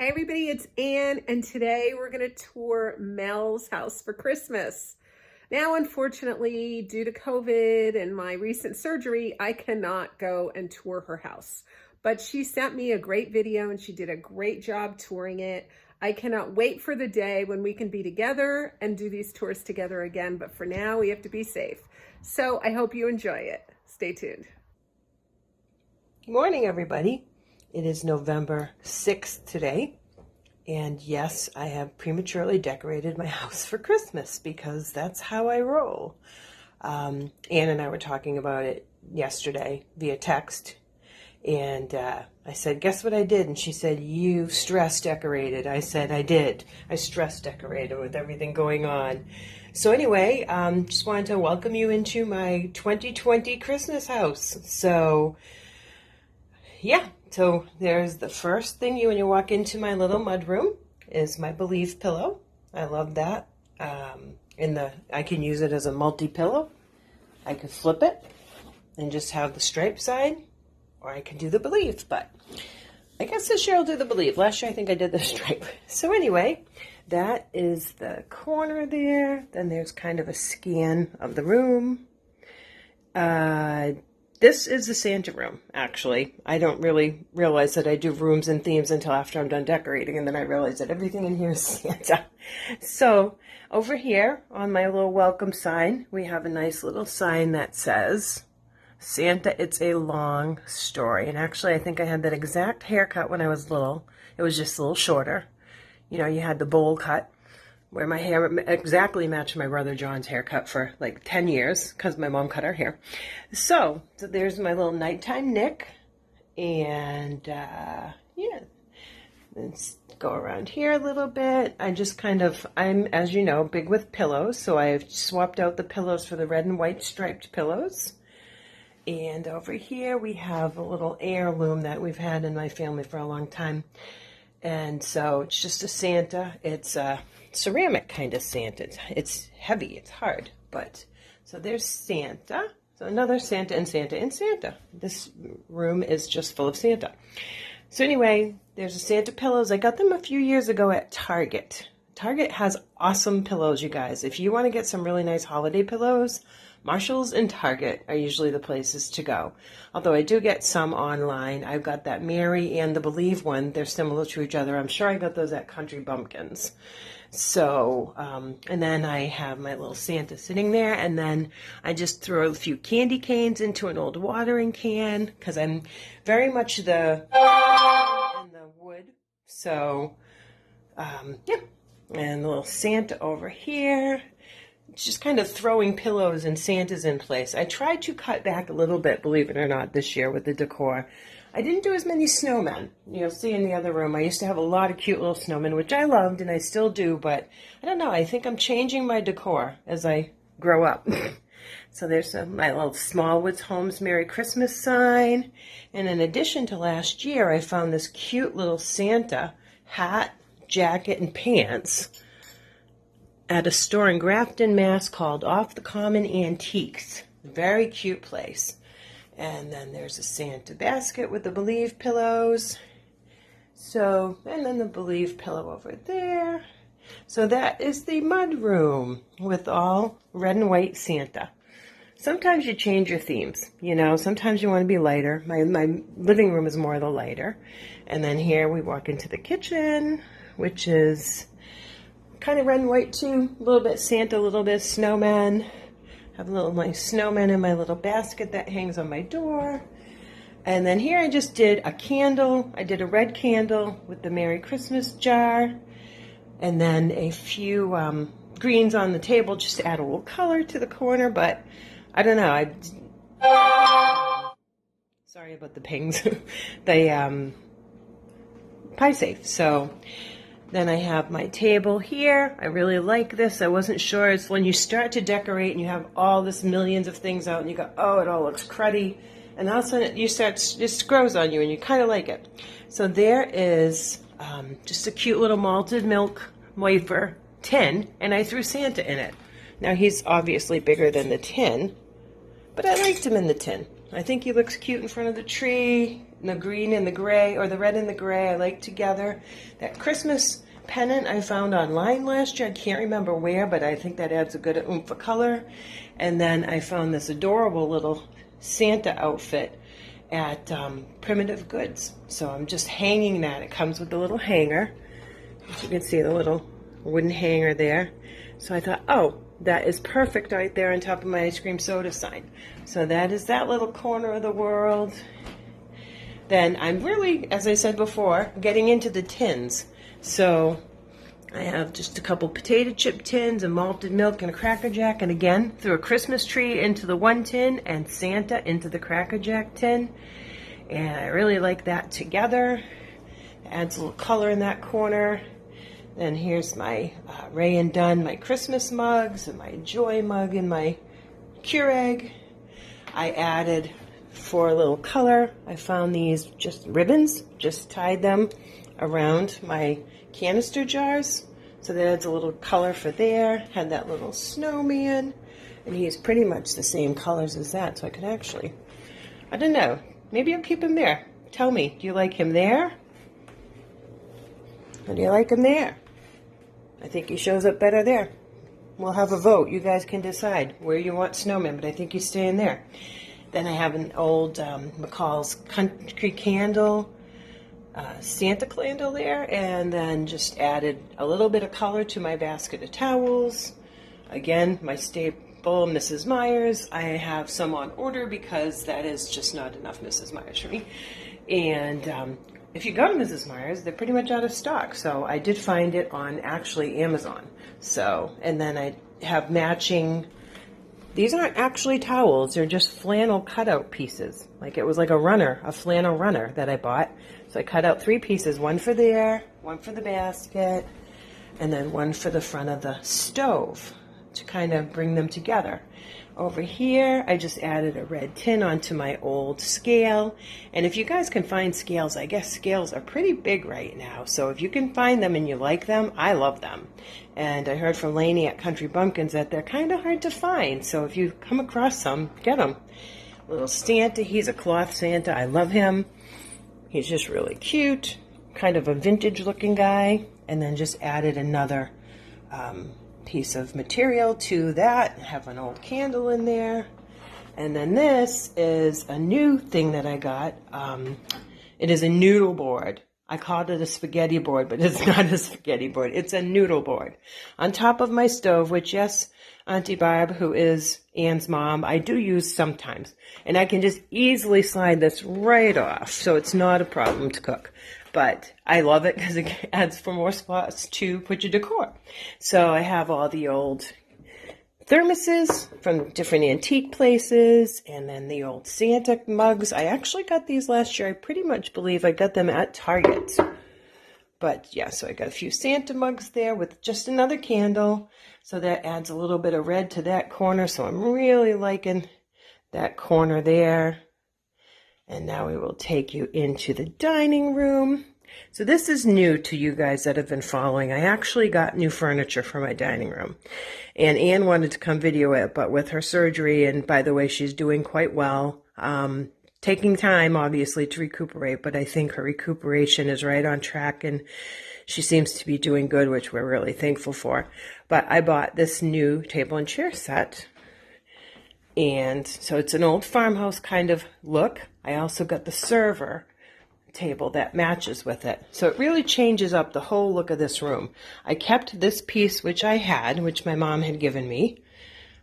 Hi everybody, it's Anne, and today we're going to tour Mel's house for Christmas. Now, unfortunately, due to COVID and my recent surgery, I cannot go and tour her house. But she sent me a great video and she did a great job touring it. I cannot wait for the day when we can be together and do these tours together again. But for now, we have to be safe. So I hope you enjoy it. Stay tuned. Good morning, everybody. It is November 6th today, and yes, I have prematurely decorated my house for Christmas because that's how I roll. Anne and I were talking about it yesterday via text, and I said, guess what I did? And she said, you stress decorated. I said, I did. I stress decorated with everything going on. So anyway, just wanted to welcome you into my 2020 Christmas house. So yeah, so there's the first thing when you walk into my little mud room is my Believe pillow. I love that. I can use it as a multi-pillow. I could flip it and just have the stripe side, or I can do the Believe, but I guess this year I'll do the Believe. Last year I think I did the stripe. So anyway, that is the corner there. Then there's kind of a scan of the room. This is the Santa room, actually. I don't really realize that I do rooms and themes until after I'm done decorating, and then I realize that everything in here is Santa. So over here on my little welcome sign, we have a nice little sign that says, Santa, it's a long story. And actually, I think I had that exact haircut when I was little. It was just a little shorter. You know, you had the bowl cut, where my hair exactly matched my brother John's haircut for like 10 years because my mom cut our hair. So there's my little nighttime Nick. And yeah, let's go around here a little bit. I'm, as you know, big with pillows. So I've swapped out the pillows for the red and white striped pillows. And over here we have a little heirloom that we've had in my family for a long time. And so it's just a Santa. It's a ceramic kind of Santa. It's heavy, it's hard, but so there's Santa. So another Santa and Santa and Santa. This room is just full of Santa. So anyway, there's the Santa pillows. I got them a few years ago at Target. Target has awesome pillows, you guys. If you want to get some really nice holiday pillows, Marshalls and Target are usually the places to go. Although I do get some online. I've got that Mary and the Believe one. They're similar to each other. I'm sure I got those at Country Bumpkins. So, and then I have my little Santa sitting there, and then I just throw a few candy canes into an old watering can, because I'm very much in the wood. So, yeah, and the little Santa over here. It's just kind of throwing pillows and Santas in place. I tried to cut back a little bit, believe it or not, this year with the decor. I didn't do as many snowmen. You'll see in the other room, I used to have a lot of cute little snowmen, which I loved, and I still do, but I don't know. I think I'm changing my decor as I grow up. So there's my little Smallwoods Homes Merry Christmas sign. And in addition to last year, I found this cute little Santa hat, jacket, and pants at a store in Grafton, Mass. Called Off the Common Antiques. Very cute place. And then there's a Santa basket with the Believe pillows. So, and then the Believe pillow over there. So that is the mud room with all red and white Santa. Sometimes you change your themes, you know. Sometimes you want to be lighter. My living room is more the lighter. And then here we walk into the kitchen, which is kind of red and white too. A little bit Santa, a little bit snowman. Have a little my snowman in my little basket that hangs on my door. And then here I just did a candle. I did a red candle with the Merry Christmas jar. And then a few greens on the table just to add a little color to the corner. But I don't know. Sorry about the pings. They pie safe. So then I have my table here. I really like this. I wasn't sure. It's when you start to decorate and you have all this millions of things out and you go, oh, it all looks cruddy. And all of a sudden it just grows on you and you kind of like it. So there is just a cute little malted milk wafer tin, and I threw Santa in it. Now he's obviously bigger than the tin, but I liked him in the tin. I think he looks cute in front of the tree, the green and the gray, or the red and the gray, I like together. That Christmas pennant I found online last year. I can't remember where, but I think that adds a good oomph of color. And then I found this adorable little Santa outfit at Primitive Goods. So I'm just hanging that. It comes with a little hanger. As you can see, the little wooden hanger there. So I thought, oh, that is perfect right there on top of my ice cream soda sign. So that is that little corner of the world. Then I'm really, as I said before, getting into the tins. So I have just a couple potato chip tins, a malted milk, and a Cracker Jack. And again, threw a Christmas tree into the one tin and Santa into the Cracker Jack tin. And I really like that together. It adds a little color in that corner. Then here's my Ray and Dunn, my Christmas mugs, and my Joy mug, and my Keurig. I added, for a little color, I found these just ribbons, just tied them around my canister jars, so that adds a little color for there. Had that little snowman, and he's pretty much the same colors as that, so I could actually, I don't know, maybe I'll keep him there. Tell me, do you like him there? Or do you like him there? I think he shows up better there. We'll have a vote. You guys can decide where you want snowman, but I think he's staying there. Then I have an old McCall's Country Candle, Santa candle there, and then just added a little bit of color to my basket of towels. Again, my staple Mrs. Myers. I have some on order because that is just not enough Mrs. Myers for me. And if you go to Mrs. Myers, they're pretty much out of stock. So I did find it on actually Amazon. So, and then I have matching. These aren't actually towels, they're just flannel cutout pieces. Like it was like a runner, a flannel runner that I bought. So I cut out 3 pieces, one for there, one for the basket, and then one for the front of the stove to kind of bring them together. Over here, I just added a red tin onto my old scale. And if you guys can find scales, I guess scales are pretty big right now. So if you can find them and you like them, I love them. And I heard from Lainey at Country Bumpkins that they're kind of hard to find. So if you come across some, get them. Little Santa, he's a cloth Santa. I love him. He's just really cute, kind of a vintage looking guy. And then just added another piece of material to that. Have an old candle in there. And then this is a new thing that I got. It is a noodle board. I called it a spaghetti board, but it's not a spaghetti board. It's a noodle board on top of my stove, which, yes, Auntie Barb, who is Anne's mom, I do use sometimes. And I can just easily slide this right off, so it's not a problem to cook. But I love it because it adds for more spots to put your decor. So I have all the old thermoses from different antique places, and then the old Santa mugs. I actually got these last year. I pretty much believe I got them at Target. But yeah, so I got a few Santa mugs there with just another candle. So that adds a little bit of red to that corner. So I'm really liking that corner there. And now we will take you into the dining room. So this is new to you guys that have been following. I actually got new furniture for my dining room. And Anne wanted to come video it, but with her surgery, and by the way, she's doing quite well. Taking time, obviously, to recuperate, but I think her recuperation is right on track, and she seems to be doing good, which we're really thankful for. But I bought this new table and chair set. And so it's an old farmhouse kind of look. I also got the server table that matches with it. So it really changes up the whole look of this room. I kept this piece, which I had, which my mom had given me.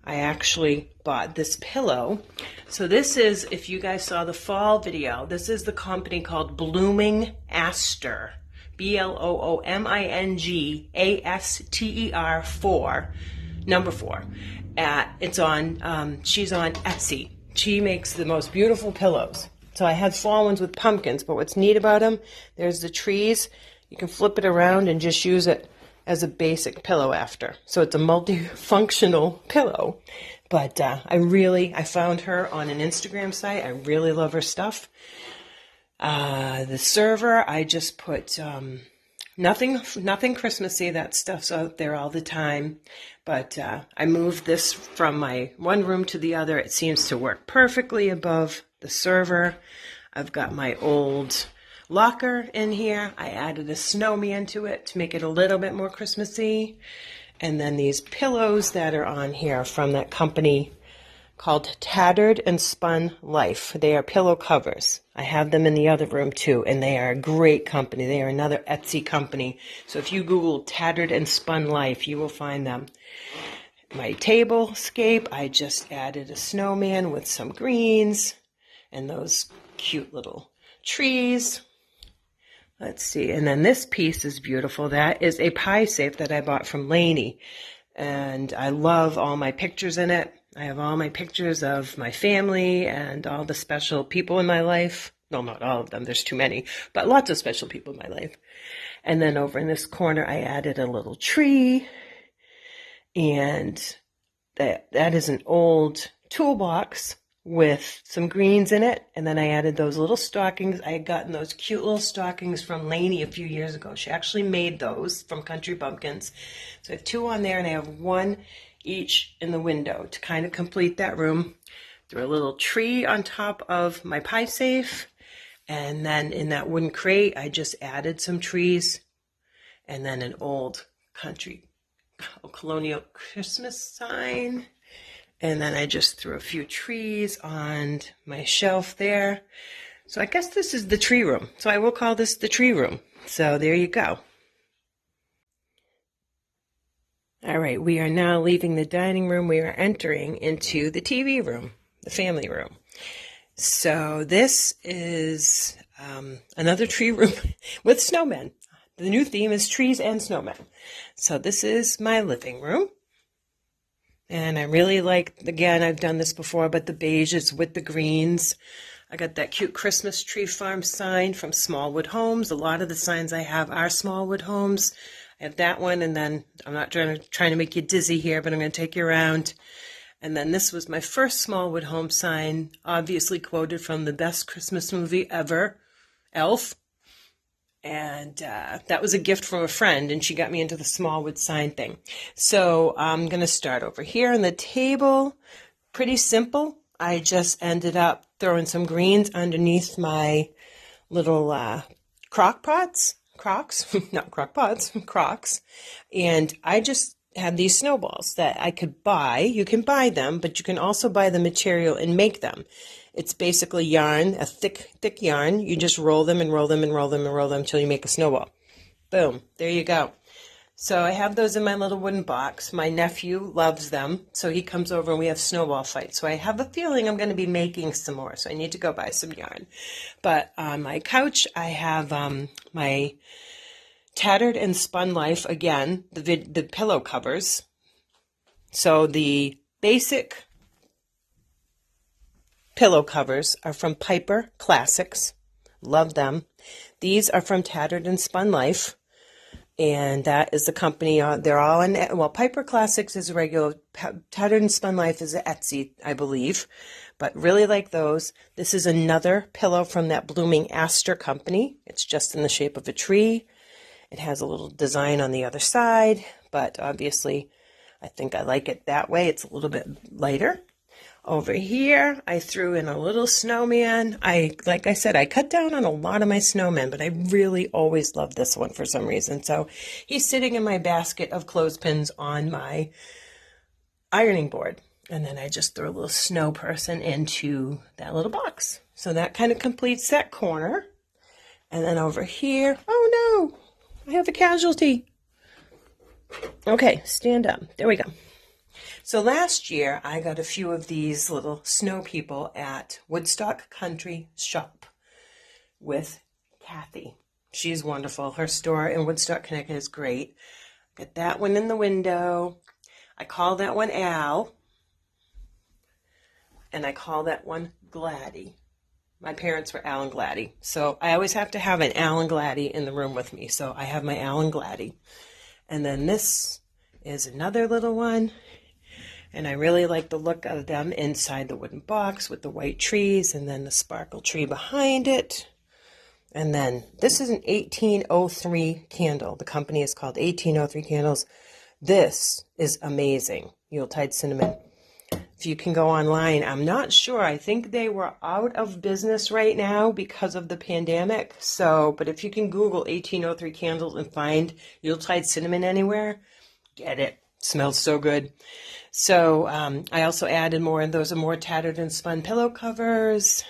I actually bought this pillow. So this is, if you guys saw the fall video, this is the company called Blooming Aster. BLOOMINGASTER 4, number 4. It's on, she's on Etsy. She makes the most beautiful pillows. So I had fall ones with pumpkins, but what's neat about them, there's the trees. You can flip it around and just use it as a basic pillow after. So it's a multifunctional pillow. But I found her on an Instagram site. I really love her stuff. The server, I just put nothing Christmassy. That stuff's out there all the time. But I moved this from my one room to the other. It seems to work perfectly above the server. I've got my old locker in here. I added a snowman to it to make it a little bit more Christmassy. And then these pillows that are on here from that company called Tattered and Spun Life. They are pillow covers. I have them in the other room too, and they are a great company. They are another Etsy company. So if you Google Tattered and Spun Life, you will find them. My Tablescape, I just added a snowman with some greens and those cute little trees. Let's see. And then this piece is beautiful. That is a pie safe that I bought from Lainey. And I love all my pictures in it. I have all my pictures of my family and all the special people in my life. No, not all of them. There's too many, but lots of special people in my life. And then over in this corner, I added a little tree. And that is an old toolbox with some greens in it. And then I added those little stockings. I had gotten those cute little stockings from Lainey a few years ago. She actually made those from Country Bumpkins. So I have 2 on there, and I have 1 each in the window to kind of complete that room. Threw a little tree on top of my pie safe. And then in that wooden crate, I just added some trees. And then an old colonial Christmas sign. And then I just threw a few trees on my shelf there. So I guess this is the tree room. So I will call this the tree room. So there you go. All right, we are now leaving the dining room. We are entering into the TV room, the family room. So this is another tree room with snowmen. The new theme is trees and snowmen. So this is my living room. And I really like, again, I've done this before, but the beiges with the greens. I got that cute Christmas tree farm sign from Smallwood Homes. A lot of the signs I have are Smallwood Homes. I have that one, and then I'm not trying to make you dizzy here, but I'm going to take you around. And then this was my first Smallwood Home sign, obviously quoted from the best Christmas movie ever, Elf. And that was a gift from a friend, and she got me into the Smallwood sign thing. So I'm going to start over here on the table. Pretty simple. I just ended up throwing some greens underneath my little crocs. And I just have these snowballs that I could buy. You can buy them, but you can also buy the material and make them. It's basically yarn, a thick yarn. You just roll them and roll them and roll them and roll them until you make a snowball. Boom, there you go. So I have those in my little wooden box. My nephew loves them, so he comes over and we have snowball fights. So I have a feeling I'm going to be making some more, so I need to go buy some yarn. But on my couch, I have my Tattered and Spun Life, again, the pillow covers. So the basic pillow covers are from Piper Classics. Love them. These are from Tattered and Spun Life. And that is the company. They're all in, well, Piper Classics is a regular. Tattered and Spun Life is an Etsy, I believe. But really like those. This is another pillow from that Blooming Aster company. It's just in the shape of a tree. It has a little design on the other side. But obviously, I think I like it that way. It's a little bit lighter. Over here, I threw in a little snowman. Like I said, I cut down on a lot of my snowmen, but I really always love this one for some reason. So he's sitting in my basket of clothespins on my ironing board. And then I just throw a little snow person into that little box. So that kind of completes that corner. And then over here, oh no, I have a casualty. Okay, stand up. There we go. So last year, I got a few of these little snow people at Woodstock Country Shop with Kathy. She's wonderful. Her store in Woodstock, Connecticut is great. Got that one in the window. I call that one Al. And I call that one Gladdy. My parents were Al and Gladdy. So I always have to have an Al and Gladdy in the room with me. So I have my Al and Gladdy. And then this is another little one. And I really like the look of them inside the wooden box with the white trees and then the sparkle tree behind it. And then this is an 1803 candle. The company is called 1803 Candles. This is amazing. Yuletide cinnamon. if you can go online. I'm not sure. I think they were out of business right now because of the pandemic. So, but if you can Google 1803 candles and find Yuletide cinnamon anywhere, get it. Smells so good. So I also added more, and those are more tattered and spun pillow covers.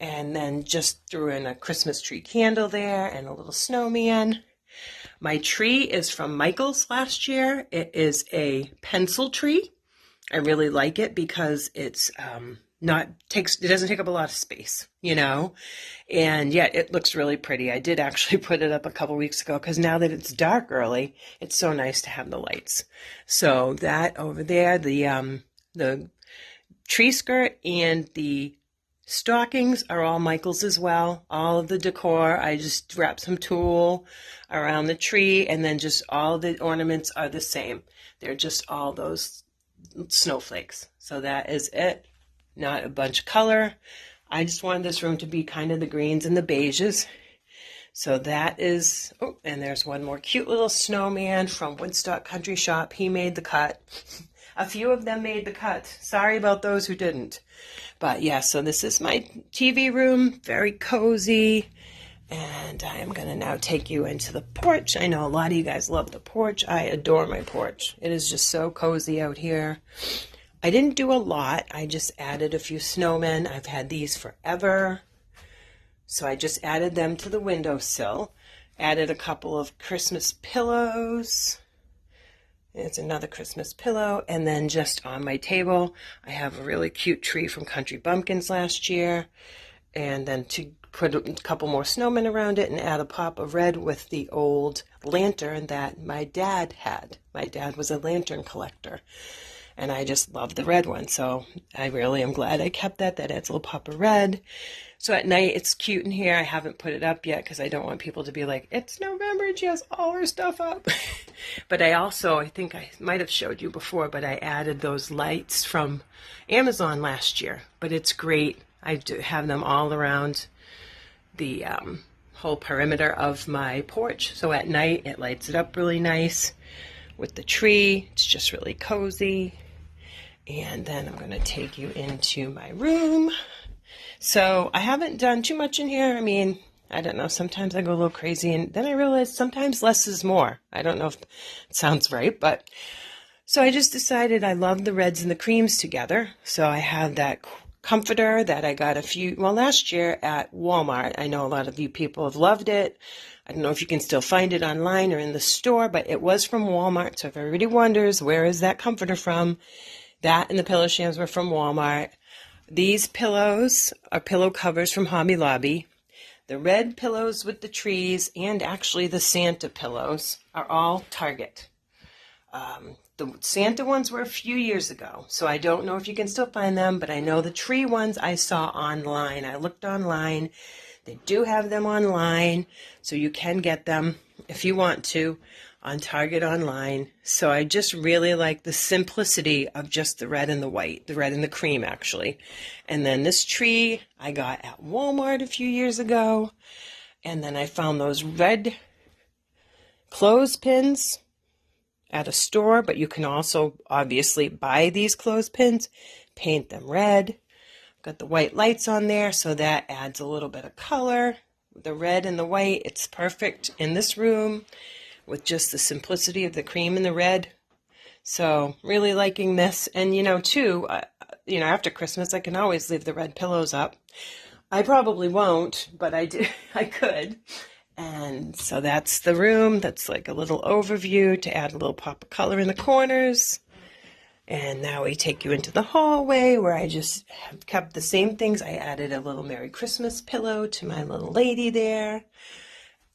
And then just threw in a Christmas tree candle there and a little snowman. My tree is from Michael's last year. It is a pencil tree. I really like it because it's it doesn't take up a lot of space, and yet it looks really pretty. I did actually put it up a couple weeks ago because now that it's dark early, it's so nice to have the lights. So that over there, the tree skirt and the stockings are all Michael's as well. All of the decor, I just wrap some tulle around the tree, and then just all the ornaments are the same. They're just all those snowflakes. So that is it. Not a bunch of color. I just wanted this room to be kind of the greens and the beiges. So that is, oh, and there's one more cute little snowman from Woodstock Country Shop. He made the cut. A few of them made the cut. Sorry about those who didn't. But yeah, so this is my TV room, very cozy. And I am going to now take you into the porch. I know a lot of you guys love the porch. I adore my porch. It is just so cozy out here. I didn't do a lot. I just added a few snowmen. I've had these forever. So I just added them to the windowsill. Added a couple of Christmas pillows. It's another Christmas pillow. And then just on my table, I have a really cute tree from Country Bumpkins last year. And then to put a couple more snowmen around it and add a pop of red with the old lantern that my dad had. My dad was a lantern collector. And I just love the red one. So I really am glad I kept that. That adds a little pop of red. So at night, it's cute in here. I haven't put it up yet because I don't want people to be like, it's November and she has all her stuff up. But I think I might have showed you before, but I added those lights from Amazon last year. But it's great. I do have them all around the whole perimeter of my porch. So at night, it lights it up really nice with the tree. It's just really cozy. And then I'm going to take you into my room. So I haven't done too much in here. I mean, I don't know. Sometimes I go a little crazy, and then I realize sometimes less is more. I don't know if it sounds right, but so I just decided I love the reds and the creams together. So I have that comforter that I got last year at Walmart. I know a lot of you people have loved it. I don't know if you can still find it online or in the store, but it was from Walmart. So if everybody wonders, where is that comforter from? That and the pillow shams were from Walmart. These pillows are pillow covers from Hobby Lobby. The red pillows with the trees and actually the Santa pillows are all Target. The Santa ones were a few years ago, so I don't know if you can still find them, but I know the tree ones I saw online. I looked online. They do have them online, so you can get them if you want to on Target online. So I just really like the simplicity of just the red and the white, the red and the cream actually. And then this tree I got at Walmart a few years ago. And then I found those red clothespins at a store, but you can also obviously buy these clothespins, paint them red. Got the white lights on there, so that adds a little bit of color. The red and the white, it's perfect in this room with just the simplicity of the cream and the red. So really liking this. And after Christmas, I can always leave the red pillows up. I probably won't, but I could. And so that's the room. That's like a little overview to add a little pop of color in the corners. And now we take you into the hallway where I just have kept the same things. I added a little Merry Christmas pillow to my little lady there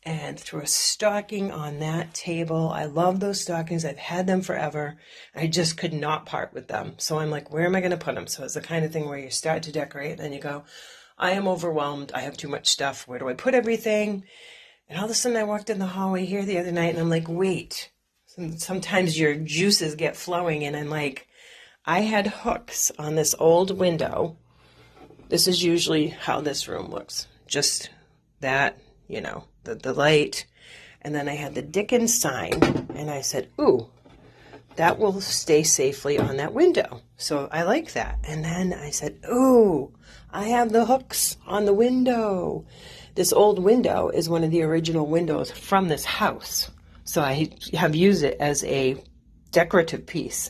and threw a stocking on that table. I love those stockings. I've had them forever. I just could not part with them. So I'm like, where am I going to put them? So it's the kind of thing where you start to decorate and then you go, I am overwhelmed. I have too much stuff. Where do I put everything? And all of a sudden I walked in the hallway here the other night and I'm like, wait. Sometimes your juices get flowing and I'm like, I had hooks on this old window. This is usually how this room looks. Just that, the light. And then I had the Dickens sign and I said, ooh, that will stay safely on that window. So I like that. And then I said, oh, I have the hooks on the window. This old window is one of the original windows from this house. So I have used it as a decorative piece.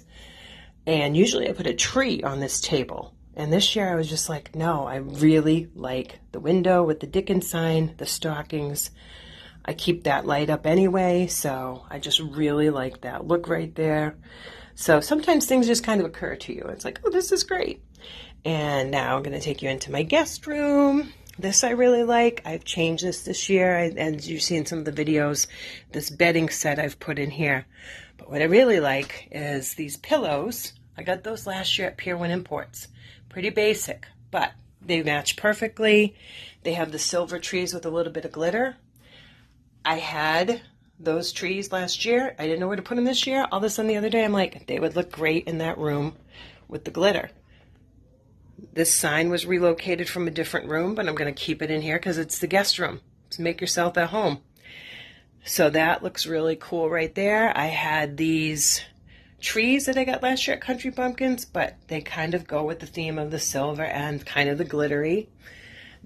And usually I put a tree on this table. And this year I was just like, no, I really like the window with the Dickens sign, the stockings. I keep that light up anyway, so I just really like that look right there. So sometimes things just kind of occur to you. It's like, oh, this is great. And now I'm going to take you into my guest room. This I really like. I've changed this year, as you see in some of the videos, this bedding set I've put in here. But what I really like is these pillows. I got those last year at Pier 1 Imports. Pretty basic, but they match perfectly. They have the silver trees with a little bit of glitter. I had those trees last year. I didn't know where to put them this year. All of a sudden the other day, I'm like, they would look great in that room with the glitter. This sign was relocated from a different room, but I'm going to keep it in here because it's the guest room. So make yourself at home. So that looks really cool right there. I had these trees that I got last year at Country Bumpkins, but they kind of go with the theme of the silver and kind of the glittery.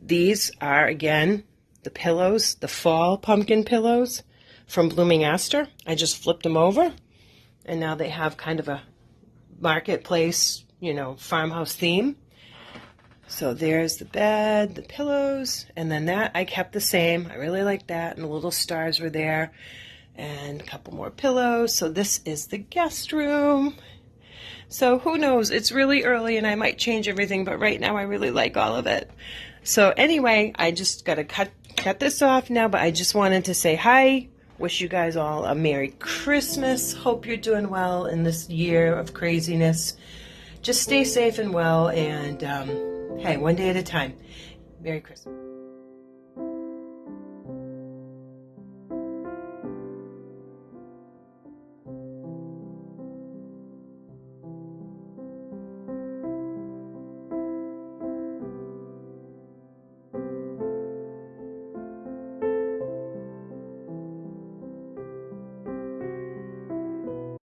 These are, again, the pillows, the fall pumpkin pillows from Blooming Aster. I just flipped them over, and now they have kind of a marketplace, farmhouse theme. So there's the bed, the pillows, and then that I kept the same. I really like that, and the little stars were there, and a couple more pillows. So this is the guest room. So who knows? It's really early, and I might change everything, but right now I really like all of it. So anyway, I just got to cut this off now, but I just wanted to say hi. Wish you guys all a Merry Christmas. Hope you're doing well in this year of craziness. Just stay safe and well, and hey, one day at a time. Merry Christmas.